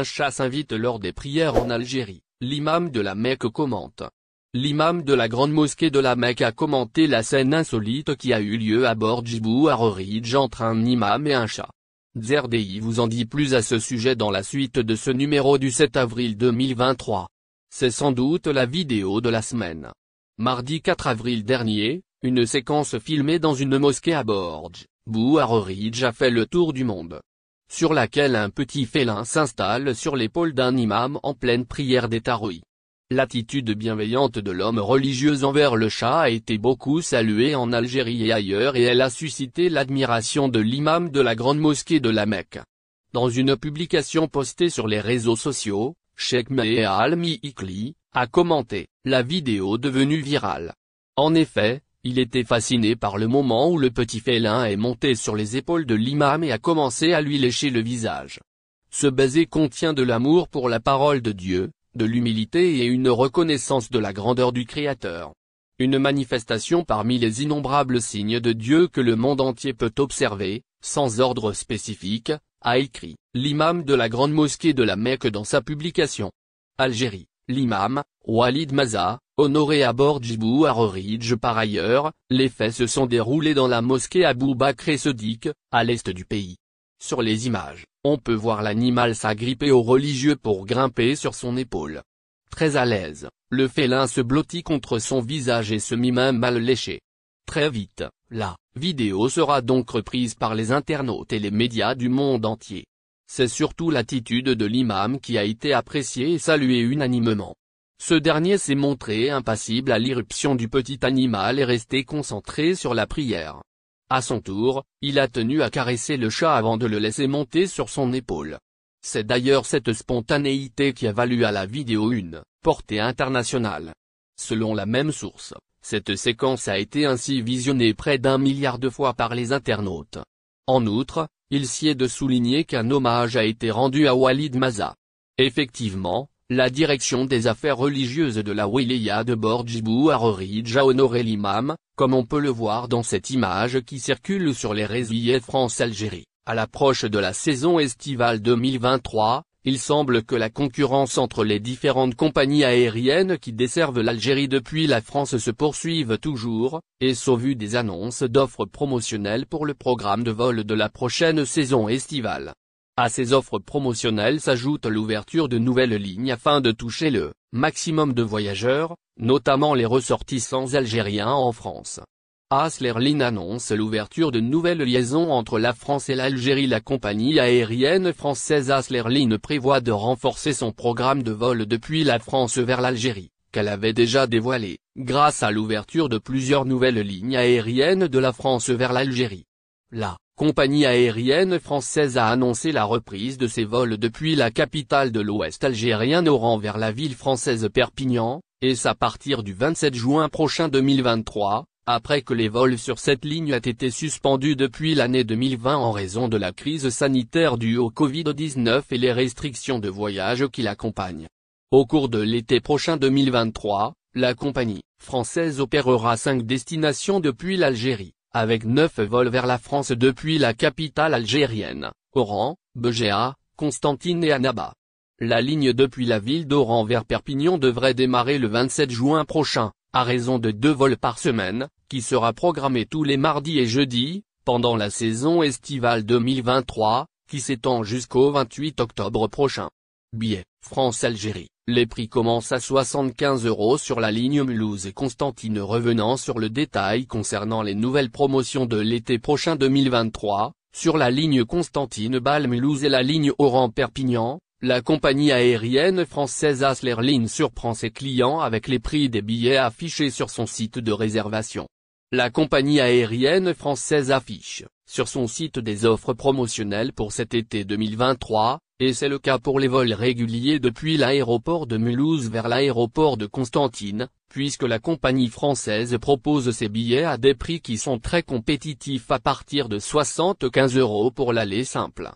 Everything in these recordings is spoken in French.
un chat s'invite lors des prières en Algérie, l'imam de la Mecque commente. L'imam de la grande mosquée de la Mecque a commenté la scène insolite qui a eu lieu à Bordj Bouhareridj entre un imam et un chat. Zerdi vous en dit plus à ce sujet dans la suite de ce numéro du 7 avril 2023. C'est sans doute la vidéo de la semaine. Mardi 4 avril dernier, une séquence filmée dans une mosquée à Bordj Bouhareridj a fait le tour du monde. Sur laquelle un petit félin s'installe sur l'épaule d'un imam en pleine prière des tarawih. L'attitude bienveillante de l'homme religieux envers le chat a été beaucoup saluée en Algérie et ailleurs et elle a suscité l'admiration de l'imam de la grande mosquée de la Mecque. Dans une publication postée sur les réseaux sociaux, Cheikh Meher Al-Mikli a commenté « La vidéo devenue virale ». En effet, il était fasciné par le moment où le petit félin est monté sur les épaules de l'imam et a commencé à lui lécher le visage. Ce baiser contient de l'amour pour la parole de Dieu, de l'humilité et une reconnaissance de la grandeur du Créateur. Une manifestation parmi les innombrables signes de Dieu que le monde entier peut observer, sans ordre spécifique, a écrit l'imam de la grande mosquée de la Mecque dans sa publication. Algérie, l'imam, Walid Maza, honoré à Bordj Bouhareridj. Par ailleurs, les faits se sont déroulés dans la mosquée Abou Bakr Sadiq, à l'est du pays. Sur les images, on peut voir l'animal s'agripper aux religieux pour grimper sur son épaule. Très à l'aise, le félin se blottit contre son visage et se mit même mal léché. Très vite, la vidéo sera donc reprise par les internautes et les médias du monde entier. C'est surtout l'attitude de l'imam qui a été appréciée et saluée unanimement. Ce dernier s'est montré impassible à l'irruption du petit animal et resté concentré sur la prière. À son tour, il a tenu à caresser le chat avant de le laisser monter sur son épaule. C'est d'ailleurs cette spontanéité qui a valu à la vidéo une portée internationale. Selon la même source, cette séquence a été ainsi visionnée près d'1 milliard de fois par les internautes. En outre, il sied de souligner qu'un hommage a été rendu à Walid Maza. Effectivement, la direction des affaires religieuses de la Wilaya de Bordj Bouhareridj a honoré l'imam, comme on peut le voir dans cette image qui circule sur les réseaux France-Algérie. À l'approche de la saison estivale 2023, il semble que la concurrence entre les différentes compagnies aériennes qui desservent l'Algérie depuis la France se poursuive toujours, et au vu des annonces d'offres promotionnelles pour le programme de vol de la prochaine saison estivale. À ces offres promotionnelles s'ajoute l'ouverture de nouvelles lignes afin de toucher le maximum de voyageurs, notamment les ressortissants algériens en France. Asl Airline annonce l'ouverture de nouvelles liaisons entre la France et l'Algérie. La compagnie aérienne française Asl Airline prévoit de renforcer son programme de vol depuis la France vers l'Algérie, qu'elle avait déjà dévoilé, grâce à l'ouverture de plusieurs nouvelles lignes aériennes de la France vers l'Algérie. La compagnie aérienne française a annoncé la reprise de ses vols depuis la capitale de l'Ouest algérien Oran vers la ville française Perpignan, et à partir du 27 juin prochain 2023, après que les vols sur cette ligne aient été suspendus depuis l'année 2020 en raison de la crise sanitaire due au Covid-19 et les restrictions de voyage qui l'accompagnent. Au cours de l'été prochain 2023, la compagnie française opérera 5 destinations depuis l'Algérie, avec 9 vols vers la France depuis la capitale algérienne, Oran, Béja, Constantine et Annaba. La ligne depuis la ville d'Oran vers Perpignan devrait démarrer le 27 juin prochain, à raison de 2 vols par semaine, qui sera programmé tous les mardis et jeudis, pendant la saison estivale 2023, qui s'étend jusqu'au 28 octobre prochain. Billets, France-Algérie. Les prix commencent à 75 € sur la ligne Mulhouse et Constantine. Revenant sur le détail concernant les nouvelles promotions de l'été prochain 2023, sur la ligne Constantine-Bâle-Mulhouse et la ligne Oran-Perpignan, la compagnie aérienne française Asl Airline surprend ses clients avec les prix des billets affichés sur son site de réservation. La compagnie aérienne française affiche, sur son site des offres promotionnelles pour cet été 2023, et c'est le cas pour les vols réguliers depuis l'aéroport de Mulhouse vers l'aéroport de Constantine, puisque la compagnie française propose ses billets à des prix qui sont très compétitifs à partir de 75 € pour l'aller simple.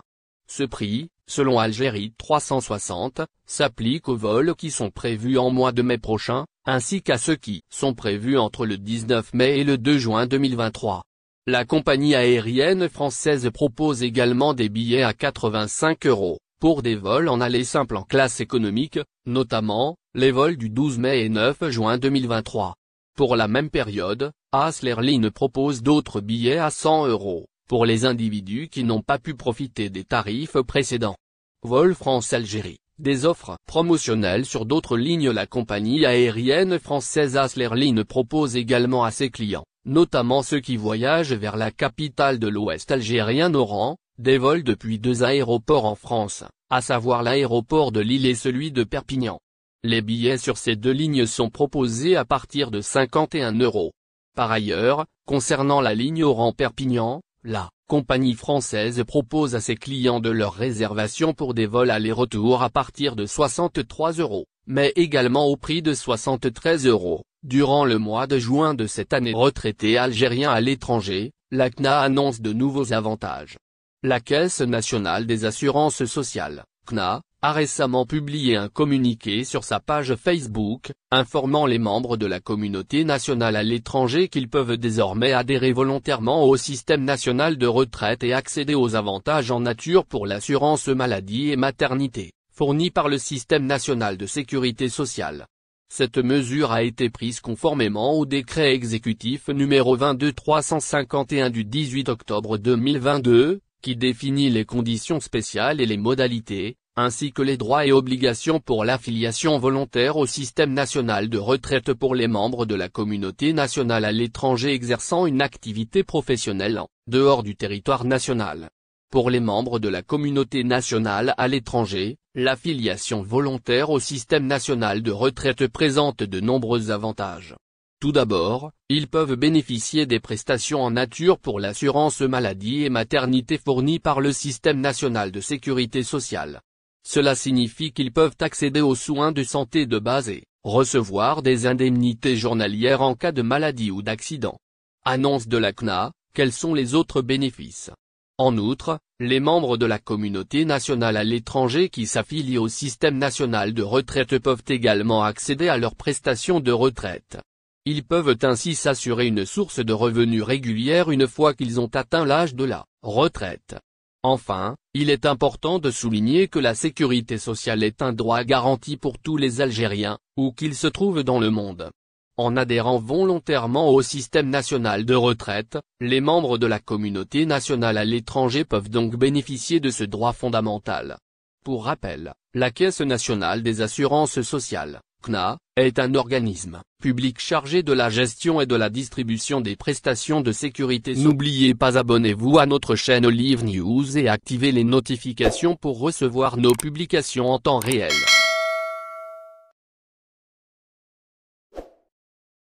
Ce prix, selon Algérie 360, s'applique aux vols qui sont prévus en mois de mai prochain, ainsi qu'à ceux qui sont prévus entre le 19 mai et le 2 juin 2023. La compagnie aérienne française propose également des billets à 85 €, pour des vols en aller simple en classe économique, notamment, les vols du 12 mai et 9 juin 2023. Pour la même période, AS Airlines propose d'autres billets à 100 €, pour les individus qui n'ont pas pu profiter des tarifs précédents. Vol France-Algérie. Des offres promotionnelles sur d'autres lignes. La compagnie aérienne française AS Airlines propose également à ses clients, notamment ceux qui voyagent vers la capitale de l'Ouest algérien Oran, des vols depuis 2 aéroports en France, à savoir l'aéroport de Lille et celui de Perpignan. Les billets sur ces 2 lignes sont proposés à partir de 51 €. Par ailleurs, concernant la ligne Oran-Perpignan, la compagnie française propose à ses clients de leur réservation pour des vols aller-retour à partir de 63 €, mais également au prix de 73 €. Durant le mois de juin de cette année, retraités algériens à l'étranger, la CNA annonce de nouveaux avantages. La Caisse nationale des assurances sociales, CNA, a récemment publié un communiqué sur sa page Facebook, informant les membres de la communauté nationale à l'étranger qu'ils peuvent désormais adhérer volontairement au système national de retraite et accéder aux avantages en nature pour l'assurance maladie et maternité, fournis par le système national de sécurité sociale. Cette mesure a été prise conformément au décret exécutif numéro 22-351 du 18 octobre 2022, qui définit les conditions spéciales et les modalités, ainsi que les droits et obligations pour l'affiliation volontaire au système national de retraite pour les membres de la communauté nationale à l'étranger exerçant une activité professionnelle en dehors du territoire national. Pour les membres de la communauté nationale à l'étranger, l'affiliation volontaire au système national de retraite présente de nombreux avantages. Tout d'abord, ils peuvent bénéficier des prestations en nature pour l'assurance maladie et maternité fournies par le système national de sécurité sociale. Cela signifie qu'ils peuvent accéder aux soins de santé de base et recevoir des indemnités journalières en cas de maladie ou d'accident. Annonce de la CNA, quels sont les autres bénéfices? En outre, les membres de la communauté nationale à l'étranger qui s'affilient au système national de retraite peuvent également accéder à leurs prestations de retraite. Ils peuvent ainsi s'assurer une source de revenus régulière une fois qu'ils ont atteint l'âge de la retraite. Enfin, il est important de souligner que la sécurité sociale est un droit garanti pour tous les Algériens, où qu'ils se trouvent dans le monde. En adhérant volontairement au système national de retraite, les membres de la communauté nationale à l'étranger peuvent donc bénéficier de ce droit fondamental. Pour rappel, la Caisse nationale des assurances sociales, CNA, est un organisme public chargé de la gestion et de la distribution des prestations de sécurité sociale. N'oubliez pas, abonnez-vous à notre chaîne Olive News et activez les notifications pour recevoir nos publications en temps réel.